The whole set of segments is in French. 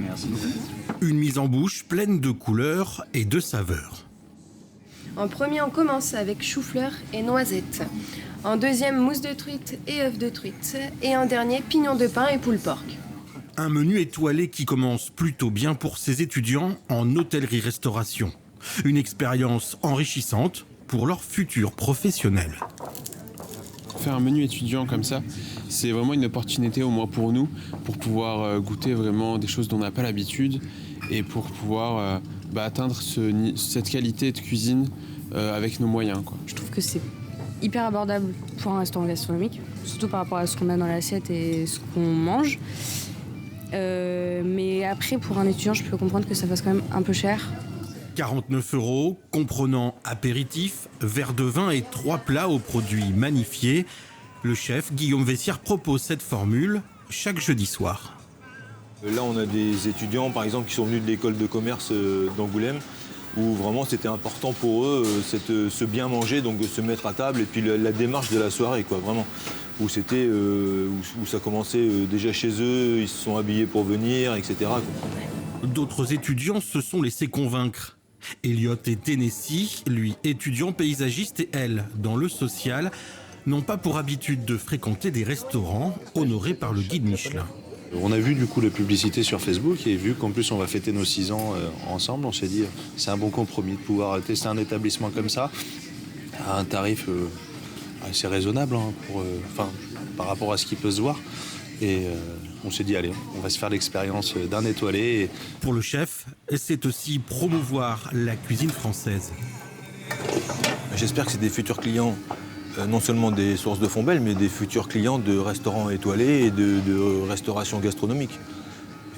Merci beaucoup. Une mise en bouche pleine de couleurs et de saveurs. En premier, on commence avec chou-fleur et noisettes. En deuxième, mousse de truite et œufs de truite. Et en dernier, pignon de pain et poule porc. Un menu étoilé qui commence plutôt bien pour ces étudiants en hôtellerie-restauration. Une expérience enrichissante pour leurs futurs professionnels. Faire un menu étudiant comme ça, c'est vraiment une opportunité, au moins pour nous, pour pouvoir goûter vraiment des choses dont on n'a pas l'habitude et pour pouvoir atteindre cette qualité de cuisine avec nos moyens, quoi. Je trouve que c'est hyper abordable pour un restaurant gastronomique, surtout par rapport à ce qu'on a dans l'assiette et ce qu'on mange. Mais après, pour un étudiant, je peux comprendre que ça fasse quand même un peu cher. 49 €, comprenant apéritif, verre de vin et 3 plats aux produits magnifiés. Le chef Guillaume Vessière propose cette formule chaque jeudi soir. Là, on a des étudiants, par exemple, qui sont venus de l'école de commerce d'Angoulême, où vraiment c'était important pour eux, ce bien manger, donc de se mettre à table, et puis la démarche de la soirée, quoi, vraiment. Où c'était, où ça commençait déjà chez eux, ils se sont habillés pour venir, etc., quoi. D'autres étudiants se sont laissés convaincre. Elliot et Tennessee, lui étudiant paysagiste et elle, dans le social, n'ont pas pour habitude de fréquenter des restaurants honorés par le guide Michelin. On a vu du coup la publicité sur Facebook et vu qu'en plus on va fêter nos 6 ans ensemble, on s'est dit c'est un bon compromis de pouvoir tester un établissement comme ça à un tarif assez raisonnable par rapport à ce qui peut se voir. Et on s'est dit allez, on va se faire l'expérience d'un étoilé. Et... Pour le chef, c'est aussi promouvoir la cuisine française. J'espère que c'est des futurs clients, non seulement des sources de Fontbelle, mais des futurs clients de restaurants étoilés et de restauration gastronomique.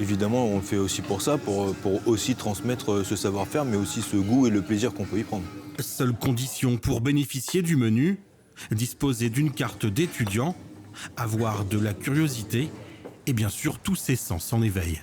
Évidemment, on le fait aussi pour ça, pour aussi transmettre ce savoir-faire, mais aussi ce goût et le plaisir qu'on peut y prendre. Seule condition pour bénéficier du menu, disposer d'une carte d'étudiant, avoir de la curiosité et bien sûr tous ses sens en éveil.